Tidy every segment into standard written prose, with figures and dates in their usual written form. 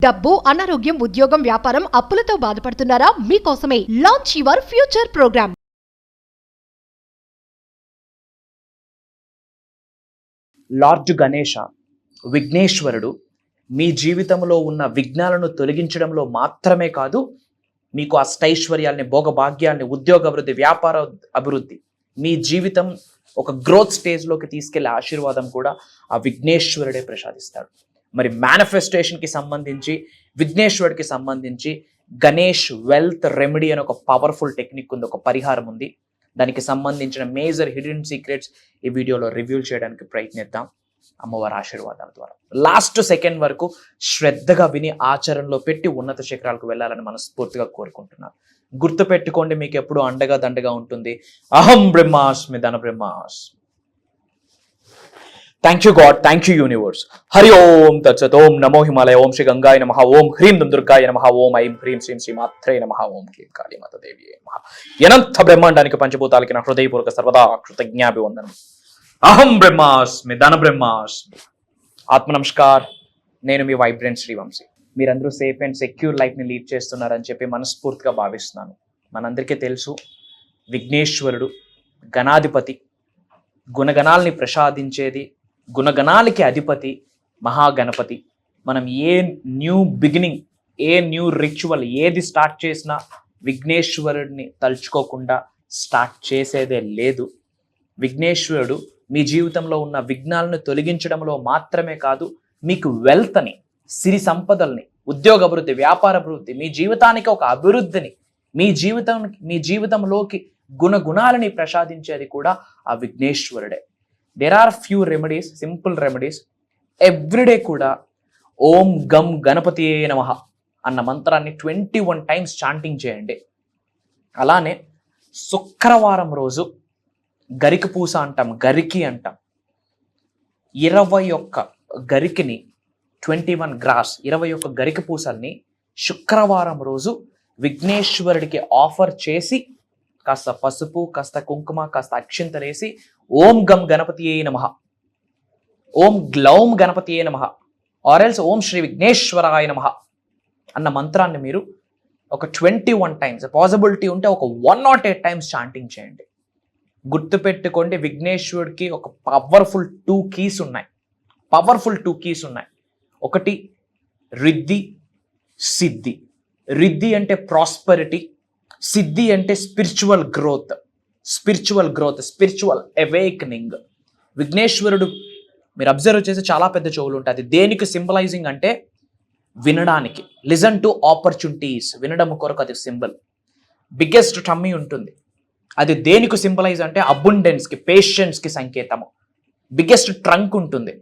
డబ్బు, అనారోగ్యం, ఉద్యోగం, వ్యాపారం, అప్పులతో బాధపడుతున్నారా? మీకోసమే launch your future program. Lord Ganesha, విఘ్నేశ్వరుడు మీ జీవితంలో ఉన్న విఘ్నాలను తొలగించడంలో మాత్రమే కాదు, మీకు అష్టైశ్వర్యాల్ని, భోగభాగ్యాల్ని, ఉద్యోగ అభివృద్ధి, వ్యాపార అభివృద్ధి, మీ జీవితం ఒక గ్రోత్ స్టేజ్లోకి తీసుకెళ్లే ఆశీర్వాదం కూడా ఆ విఘ్నేశ్వరుడే ప్రసాదిస్తాడు. మరి మేనిఫెస్టేషన్కి సంబంధించి, విఘ్నేశ్వరుడికి సంబంధించి గణేష్ వెల్త్ రెమెడీ అని ఒక పవర్ఫుల్ టెక్నిక్ ఉంది, ఒక పరిహారం ఉంది. దానికి సంబంధించిన మేజర్ హిడెన్ సీక్రెట్స్ ఈ వీడియోలో రివ్యూ చేయడానికి ప్రయత్నిద్దాం అమ్మవారి ఆశీర్వాదాల ద్వారా. లాస్ట్ సెకండ్ వరకు శ్రద్ధగా విని ఆచరణలో పెట్టి ఉన్నత శిఖరాలకు వెళ్ళాలని మనస్ఫూర్తిగా కోరుకుంటున్నాను. గుర్తుపెట్టుకోండి, మీకు ఎప్పుడు అండగా దండగా ఉంటుంది. అహం బ్రహ్మాస్మి ధన బ్రహ్మాస్మి. Thank you god, thank you universe. Hari ఓం తత్సత్. ఓం నమో హిమాలయ. ఓం శ్రీ గంగాయ నమః. ఓం హ్రీం దుర్గాయ నమః. ఓం ఐం హ్రీం శ్రీం శ్రీ మాత్రే నమః. ఓం క్లీం కాళీమాత దేవియే నమః. అనంత బ్రహ్మాండానికి పంచభూతాలకి నా హృదయపూర్వక సర్వదా కృతజ్ఞాభివందనం. అహం బ్రహ్మాస్మి ధన బ్రహ్మాస్మి. ఆత్మ నమస్కార్. నేను మీ వైబ్రెంట్ శ్రీవంశీ. మీరందరూ సేఫ్ అండ్ సెక్యూర్ లైఫ్ని లీడ్ చేస్తున్నారని చెప్పి మనస్ఫూర్తిగా భావిస్తున్నాను. మనందరికీ తెలుసు, విఘ్నేశ్వరుడు గణాధిపతి, గుణగణాల్ని ప్రసాదించేది, గుణగణాలకి అధిపతి మహాగణపతి. మనం a new beginning, a new ritual ఏది స్టార్ట్ చేసినా విఘ్నేశ్వరుడిని తలుచుకోకుండా స్టార్ట్ చేసేదే లేదు. విఘ్నేశ్వరుడు మీ జీవితంలో ఉన్న విఘ్నాలను తొలగించడంలో మాత్రమే కాదు, మీకు వెల్త్ని, సిరి సంపదల్ని, ఉద్యోగ అభివృద్ధి, వ్యాపార అభివృద్ధి, మీ జీవితానికి ఒక అభివృద్ధిని, మీ జీవితంలోకి గుణగుణాలని ప్రసాదించేది కూడా ఆ విఘ్నేశ్వరుడే. There are few remedies, simple remedies. Everyday కూడా ఓం గం గణపతియే నమః అన్న మంత్రాన్ని 21 టైమ్స్ చాంటింగ్ చేయండి. అలానే శుక్రవారం రోజు గరికి పూస అంటాం, గరికి అంటాం. 21 గరికిని, 21 గ్రాస్, 21 గరికి పూసల్ని శుక్రవారం రోజు విఘ్నేశ్వరుడికి ఆఫర్ చేసి కాస్త పసుపు, కాస్త కుంకుమ, కాస్త అక్షింతలేసి ఓం గం గణపతియే నమః, ఓం గ్లౌం గణపతియే నమః, ఆర్ఎల్స్ ఓం శ్రీ విఘ్నేశ్వరాయ నమః అన్న మంత్రాన్ని మీరు ఒక 21 టైమ్స్, పాసిబిలిటీ ఉంటే ఒక 108 టైమ్స్ చాంటింగ్ చేయండి. గుర్తుపెట్టుకోండి, విఘ్నేశ్వరుడికి ఒక పవర్ఫుల్ 2 కీస్ ఉన్నాయి. ఒకటి రిద్ధి, సిద్ధి. రిద్ధి అంటే ప్రాస్పరిటీ, సిద్ధి అంటే స్పిరిచువల్ గ్రోత్, స్పిరిచువల్ అవేకనింగ్. విఘ్నేశ్వరుడు మీరు అబ్జర్వ్ చేసి చాలా పెద్ద చెవులు ఉంటాయి. అది దేనికి సింబలైజింగ్ అంటే వినడానికి, లిజన్ టు ఆపర్చునిటీస్, వినడం కొరకు అది సింబల్. బిగ్గెస్ట్ టమ్మీ ఉంటుంది, అది దేనికి సింబలైజ్ అంటే అబుండెన్స్కి, పేషెన్స్కి సంకేతము. బిగ్గెస్ట్ ట్రంక్ ఉంటుంది,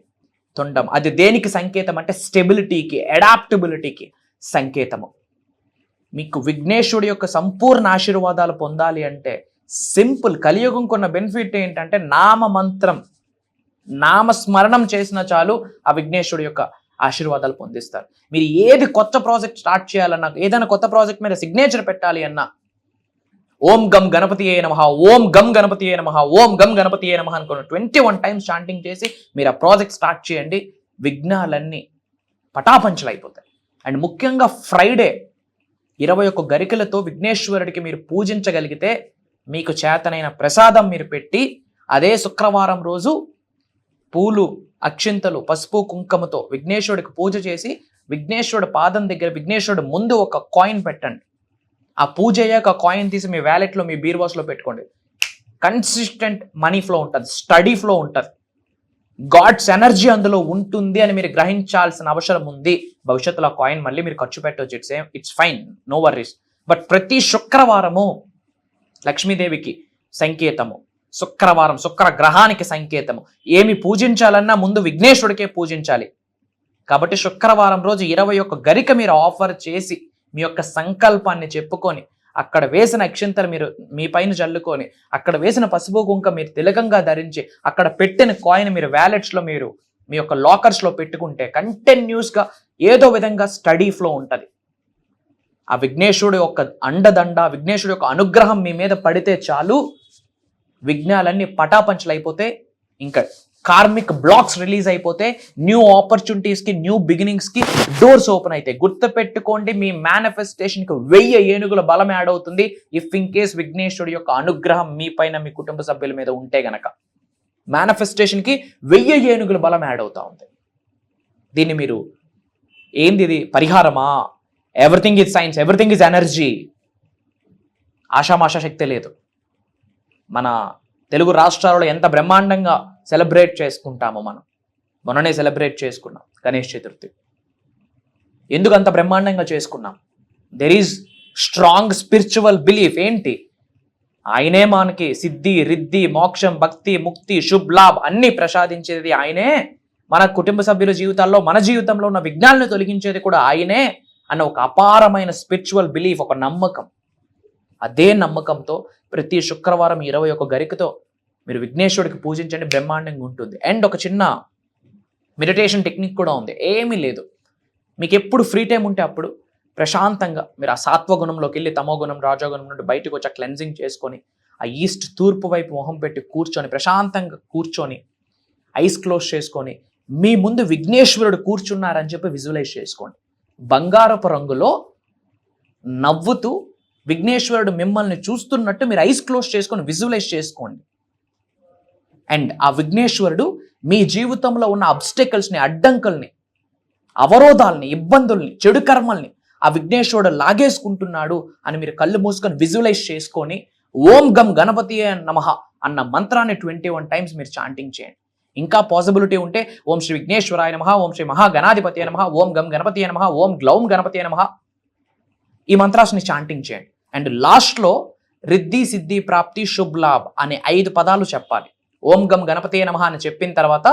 తొండం, అది దేనికి సంకేతం అంటే స్టెబిలిటీకి, అడాప్టబిలిటీకి సంకేతము. మీకు విఘ్నేశ్వరుడి యొక్క సంపూర్ణ ఆశీర్వాదాలు పొందాలి అంటే సింపుల్. కలియుగం కొన్న బెనిఫిట్ ఏంటంటే నామస్మరణం చేసిన చాలు ఆ విఘ్నేశ్వరుడి యొక్క ఆశీర్వాదాలు పొందిస్తారు. మీరు ఏది కొత్త ప్రాజెక్ట్ స్టార్ట్ చేయాలన్నా, ఏదైనా కొత్త ప్రాజెక్ట్ మీద సిగ్నేచర్ పెట్టాలి అన్నా ఓం గం గణపతియే నమః, ఓం గం గణపతియే నమః, ఓం గం గణపతియే నమః అనుకుని 21 టైమ్స్ చాంటింగ్ చేసి మీరు ఆ ప్రాజెక్ట్ స్టార్ట్ చేయండి. విఘ్నాలన్నీ పటాపంచలు అయిపోతాయి. అండ్ ముఖ్యంగా ఫ్రైడే 21 గరికలతో విఘ్నేశ్వరుడికి మీరు పూజించగలిగితే, మీకు చేతనైన ప్రసాదం మీరు పెట్టి, అదే శుక్రవారం రోజు పూలు, అక్షింతలు, పసుపు, కుంకుమతో విఘ్నేశ్వరుడికి పూజ చేసి, విఘ్నేశ్వరుడు పాదం దగ్గర, విఘ్నేశ్వరుడు ముందు ఒక కాయిన్ పెట్టండి. ఆ పూజ అయ్యాక కాయిన్ తీసి మీ వ్యాలెట్లో, మీ బీర్వాస్లో పెట్టుకోండి. కన్సిస్టెంట్ మనీ ఫ్లో ఉంటుంది, స్టడీ ఫ్లో ఉంటుంది, గాడ్స్ ఎనర్జీ అందులో ఉంటుంది అని మీరు గ్రహించాల్సిన అవసరం ఉంది. భవిష్యత్తులో కాయిన్ మళ్ళీ మీరు ఖర్చు పెట్టవచ్చు, it's fine, no worries. But ప్రతి శుక్రవారము లక్ష్మీదేవికి సంకేతము, శుక్రవారం శుక్ర గ్రహానికి సంకేతము. ఏమి పూజించాలన్నా ముందు విఘ్నేశ్వరుడికే పూజించాలి. కాబట్టి శుక్రవారం రోజు 21 గరిక మీరు ఆఫర్ చేసి, మీ యొక్క సంకల్పాన్ని చెప్పుకొని, అక్కడ వేసిన అక్షింతలు మీరు మీ పైన చల్లుకొని, అక్కడ వేసిన పసుపు కుంక మీరు తిలకంగా ధరించి, అక్కడ పెట్టిన కాయిన్ మీరు వ్యాలెట్స్లో, మీరు మీ యొక్క లాకర్స్లో పెట్టుకుంటే కంటిన్యూస్గా ఏదో విధంగా స్టడీ ఫ్లో ఉంటుంది. ఆ విఘ్నేశ్వరుడు యొక్క అండదండ, విఘ్నేశ్వరుడు యొక్క అనుగ్రహం మీ మీద పడితే చాలు, విఘ్నాలన్నీ పటాపంచలైపోతే ఇంకా కార్మిక్ బ్లాక్స్ రిలీజ్ అయిపోతే న్యూ ఆపర్చునిటీస్కి, న్యూ బిగినింగ్స్కి డోర్స్ ఓపెన్ అవుతాయి. గుర్తుపెట్టుకోండి, మీ మేనిఫెస్టేషన్కి 1000 ఏనుగుల బలం యాడ్ అవుతుంది ఇఫ్ ఇన్ కేస్ విఘ్నేశ్వరుడి యొక్క అనుగ్రహం మీ పైన, మీ కుటుంబ సభ్యుల మీద ఉంటే గనక. మేనిఫెస్టేషన్కి 1000 ఏనుగుల బలం యాడ్ అవుతా ఉంది. దీన్ని మీరు ఏంది, ఇది పరిహారమా? Everything is science, everything is energy. ఆషామాషా శక్తి లేదు. మన తెలుగు రాష్ట్రాలలో ఎంత బ్రహ్మాండంగా సెలబ్రేట్ చేసుకుంటామో మనం. మొన్ననే సెలబ్రేట్ చేసుకున్నాం గణేష్ చతుర్థి. ఎందుకు అంత బ్రహ్మాండంగా చేసుకున్నాం? There is strong spiritual belief. ఏంటి? ఆయనే మనకి సిద్ధి, రిద్ధి, మోక్షం, భక్తి, ముక్తి, శుభ్ లాభ్ అన్ని ప్రసాదించేది ఆయనే. మన కుటుంబ సభ్యుల జీవితాల్లో, మన జీవితంలో ఉన్న విఘ్నాలను తొలగించేది కూడా ఆయనే అన్న ఒక అపారమైన స్పిరిచువల్ బిలీఫ్, ఒక నమ్మకం. అదే నమ్మకంతో ప్రతి శుక్రవారం 21 గరికతో మీరు విఘ్నేశ్వరుడికి పూజించండి, బ్రహ్మాండంగా ఉంటుంది. అండ్ ఒక చిన్న మెడిటేషన్ టెక్నిక్ కూడా ఉంది. ఏమీ లేదు, మీకు ఎప్పుడు ఫ్రీ టైం ఉంటే అప్పుడు ప్రశాంతంగా మీరు ఆ సాత్వగుణంలోకి వెళ్ళి తమోగుణం, రాజోగుణం నుండి బయటకు వచ్చి క్లెన్జింగ్ చేసుకొని ఆ ఈస్ట్ తూర్పు వైపు మొహం పెట్టి కూర్చొని, ప్రశాంతంగా కూర్చొని, ఐస్ క్లోజ్ చేసుకొని, మీ ముందు విఘ్నేశ్వరుడు కూర్చున్నారని చెప్పి విజువలైజ్ చేసుకోండి. బంగారపు రంగులో నవ్వుతూ విఘ్నేశ్వరుడు మిమ్మల్ని చూస్తున్నట్టు మీరు ఐస్ క్లోజ్ చేసుకొని విజువలైజ్ చేసుకోండి. అండ్ ఆ విఘ్నేశ్వరుడు మీ జీవితంలో ఉన్న అబ్స్టెకల్స్ని, అడ్డంకుల్ని, అవరోధాలని, ఇబ్బందుల్ని, చెడు కర్మల్ని ఆ విఘ్నేశ్వరుడు లాగేసుకుంటున్నాడు అని మీరు కళ్ళు మూసుకొని విజువలైజ్ చేసుకొని ఓం గం గణపతియే నమః అన్న మంత్రాన్ని 21 టైమ్స్ మీరు చాంటింగ్ చేయండి. ఇంకా పాసిబిలిటీ ఉంటే ఓం శ్రీ విఘ్నేశ్వరాయ నమః, ఓం శ్రీ మహాగణాధిపతియే నమః, ఓం గం గణపతియే నమః, ఓం గ్లౌం గణపతియే నమః, ఈ మంత్రాన్ని చాంటింగ్ చేయండి. అండ్ లాస్ట్లో రిద్ధి, సిద్ధి, ప్రాప్తి, శుభ్ లాభ్ అనే 5 పదాలు చెప్పాలి. ఓం గం గణపతియే నమః అని చెప్పిన తర్వాత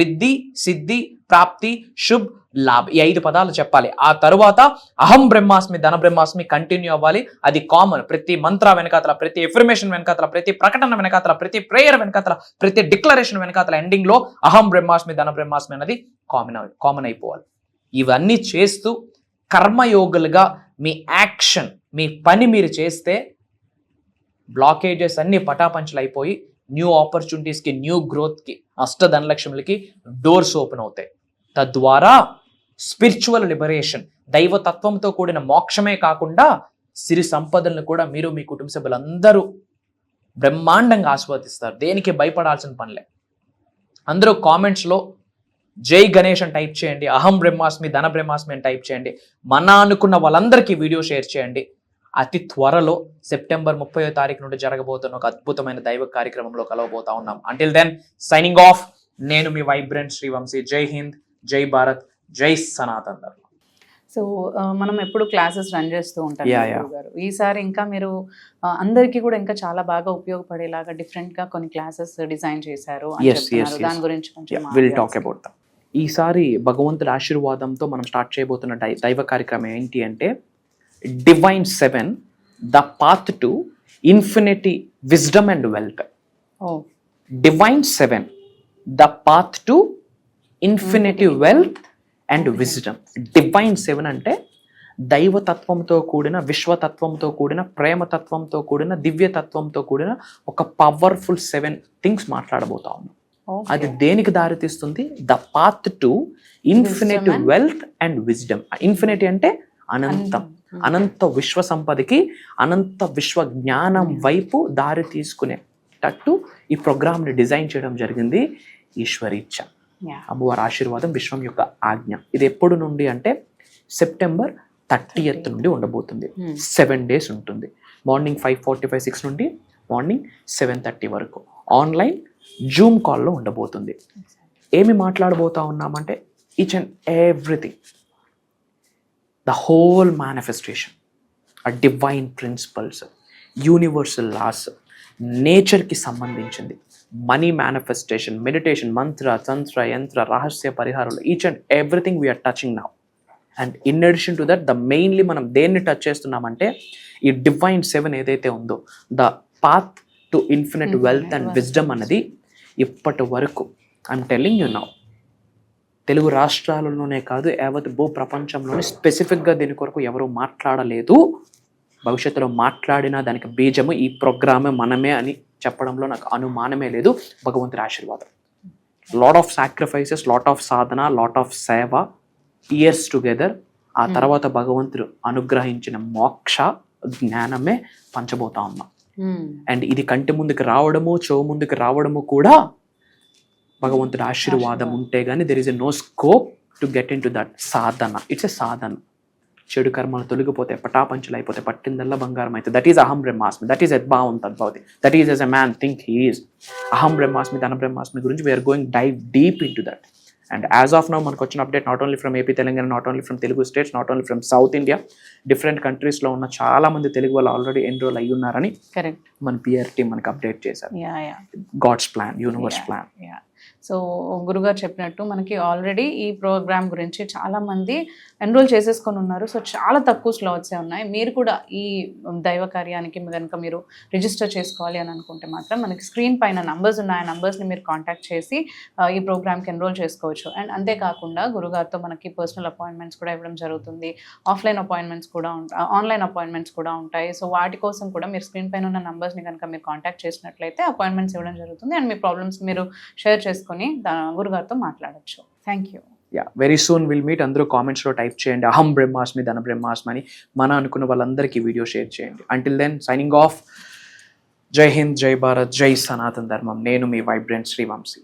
రిద్ధి, సిద్ధి, ప్రాప్తి, శుభ్, లాభ్ ఈ 5 పదాలు చెప్పాలి. ఆ తరువాత అహం బ్రహ్మాస్మి, ధన బ్రహ్మాస్మి కంటిన్యూ అవ్వాలి. అది కామన్. ప్రతి మంత్ర వెనకాతల, ప్రతి ఎఫర్మేషన్ వెనకాతల, ప్రతి ప్రకటన వెనకాతల, ప్రతి ప్రేయర్ వెనకాతల, ప్రతి డిక్లరేషన్ వెనకాతల ఎండింగ్ లో అహం బ్రహ్మాస్మి, ధన బ్రహ్మాస్మి అనేది కామన్ అయిపోవాలి. ఇవన్నీ చేస్తూ కర్మయోగులుగా మీ యాక్షన్, మీ పని మీరు చేస్తే బ్లాకేజెస్ అన్ని పటాపంచలు అయిపోయి న్యూ ఆపర్చునిటీస్కి, న్యూ గ్రోత్కి, అష్టధనలక్ష్ములకి డోర్స్ ఓపెన్ అవుతాయి. తద్వారా స్పిరిచువల్ లిబరేషన్, దైవతత్వంతో కూడిన మోక్షమే కాకుండా సిరి సంపదలను కూడా మీరు, మీ కుటుంబ సభ్యులందరూ బ్రహ్మాండంగా ఆస్వాదిస్తారు. దేనికి భయపడాల్సిన పనిలే. అందరూ కామెంట్స్లో జై గణేష్ అని టైప్ చేయండి, అహం బ్రహ్మాస్మి, ధన బ్రహ్మాస్మి అని టైప్ చేయండి. మన అనుకున్న వాళ్ళందరికీ వీడియో షేర్ చేయండి. అతి త్వరలో సెప్టెంబర్ 30వ తారీఖు నుండి జరగబోతున్న ఒక అద్భుతమైన దైవ కార్యక్రమంలో కలవబోతా ఉన్నాం. Until then signing off. నేను మీ వైబ్రెంట్ శ్రీవంశీ. జై హింద్, జై భారత్, జై సనాతన్. సో మనం ఎప్పుడు క్లాసెస్ రన్ చేస్తూ ఉంటాం గారు. ఈసారి ఇంకా మీరు అందరికీ కూడా ఇంకా చాలా బాగా ఉపయోగపడేలాగా డిఫరెంట్ గా కొన్ని క్లాసెస్ డిజైన్ చేశారు అని చెప్తున్నారు. దాని గురించి కొంచెం ఈసారి భగవంతుడి ఆశీర్వాదంతో మనం స్టార్ట్ చేయబోతున్న దైవ కార్యక్రమం ఏంటి అంటే divine 7 the path to infinity wisdom and wealth. Divine 7 the path to infinity wealth and wisdom. Divine 7 అంటే దైవతత్వంతో కూడిన, విశ్వతత్వంతో కూడిన, ప్రేమతత్వంతో కూడిన, దివ్యతత్వంతో కూడిన ఒక పవర్ఫుల్ 7 థింగ్స్ మాట్లాడబోతా ఉన్నాం. అది దేనికి దారితీస్తుంది? The path to infinity wealth and wisdom. Infinity అంటే అనంతం, అనంత విశ్వ సంపదకి, అనంత విశ్వ జ్ఞానం వైపు దారి తీసుకునేటట్టు ఈ ప్రోగ్రామ్ని డిజైన్ చేయడం జరిగింది. ఈశ్వరీచ్ఛ, అమ్మవారి ఆశీర్వాదం, విశ్వం యొక్క ఆజ్ఞ. ఇది ఎప్పుడు నుండి అంటే సెప్టెంబర్ 30th నుండి ఉండబోతుంది. 7 days ఉంటుంది. మార్నింగ్ 5:45, 6 నుండి మార్నింగ్ 7:30 వరకు ఆన్లైన్ జూమ్ కాల్లో ఉండబోతుంది. ఏమి మాట్లాడబోతా ఉన్నామంటే each and everything, the whole manifestation, ఆ డివైన్ ప్రిన్సిపల్స్, యూనివర్సల్ లాస్, నేచర్కి సంబంధించింది, మనీ మేనిఫెస్టేషన్, మెడిటేషన్, మంత్ర, తంత్ర, యంత్ర, రహస్య పరిహారాలు, each and everything we are touching now. And in addition to that mainly మనం దేన్ని టచ్ చేస్తున్నామంటే ఈ డివైన్ 7 ఏదైతే ఉందో, the path to infinite wealth and wisdom అన్నది ఇప్పటి వరకు I'm telling you now Telugu రాష్ట్రాలలోనే కాదు, యావత్ భూ ప్రపంచంలోనే స్పెసిఫిక్గా దీని కొరకు ఎవరు మాట్లాడలేదు. భవిష్యత్తులో మాట్లాడినా దానికి బీజము ఈ ప్రోగ్రామే మనమే అని చెప్పడంలో నాకు అనుమానమే లేదు. భగవంతుడి ఆశీర్వాదం. Lot of sacrifices, lot of Sadhana, lot of సేవ, ఇయర్స్ టుగెదర్. ఆ తర్వాత భగవంతుడు అనుగ్రహించిన మోక్ష జ్ఞానమే పంచబోతా ఉన్నాం. అండ్ ఇది కంటి ముందుకు రావడము, చెవు ముందుకు రావడము కూడా భగవంతుడి ఆశీర్వాదం ఉంటే గానీ there is a no scope to get into that sadhana. It's a sadhana. చెడు కర్మలు తొలగిపోతే, పటాపంచులు అయిపోతే, పట్టిందల్లా బంగారం అయితే. దట్ ఈస్ అహం బ్రహ్మాస్మి, దట్ ఈస్ యద్భావం తద్భవతి, that is as a man think he is. అహం బ్రహ్మాస్మి, ధన బ్రహ్మాస్మి గురించి we are going dive deep into that. And as of now మనకు వచ్చిన update not only from AP Telangana, not only from Telugu states, not only from south India, different కంట్రీస్లో ఉన్న చాలా మంది తెలుగు వాళ్ళు ఆల్రెడీ ఎన్రోల్ అయ్యి ఉన్నారని మన పిఆర్ టీమ్ మనకు అప్డేట్ చేశారు. God's plan, universe plan. So గురుగారు చెప్పినట్టు మనకి ఆల్రెడీ ఈ ప్రోగ్రామ్ గురించి చాలా మంది ఎన్రోల్ చేసేసుకొని ఉన్నారు. సో చాలా తక్కువ స్లాట్సే ఉన్నాయి. మీరు కూడా ఈ దైవ కార్యానికి కనుక మీరు రిజిస్టర్ చేసుకోవాలి అని అనుకుంటే మాత్రం మనకి స్క్రీన్ పైన నంబర్స్ ఉన్నాయి. ఆ నంబర్స్ని మీరు కాంటాక్ట్ చేసి ఈ ప్రోగ్రామ్కి ఎన్రోల్ చేసుకోవచ్చు. అండ్ అంతేకాకుండా గురుగారితో మనకి పర్సనల్ అపాయింట్మెంట్స్ కూడా ఇవ్వడం జరుగుతుంది. ఆఫ్లైన్ అపాయింట్మెంట్స్ కూడా ఉంటాయి, ఆన్లైన్ అపాయింట్మెంట్స్ కూడా ఉంటాయి. సో వాటి కోసం కూడా మీరు స్క్రీన్ పైన ఉన్న నంబర్స్ని కనుక మీరు కాంటాక్ట్ చేసినట్లయితే అపాయింట్మెంట్స్ ఇవ్వడం జరుగుతుంది. అండ్ మీ ప్రాబ్లమ్స్ మీరు షేర్ చేసుకొని గురుగారితో మాట్లాడచ్చు. Thank you. Very soon will meet. అందరూ కామెంట్స్లో టైప్ చేయండి అహం బ్రహ్మాస్మి, ధన బ్రహ్మాస్మి అని. మన అనుకున్న వాళ్ళందరికీ వీడియో షేర్ చేయండి. Until then signing off. Jai Hind, జై భారత్, జై సనాతన్ ధర్మం. నేను మీ వైబ్రెంట్ శ్రీవంశీ.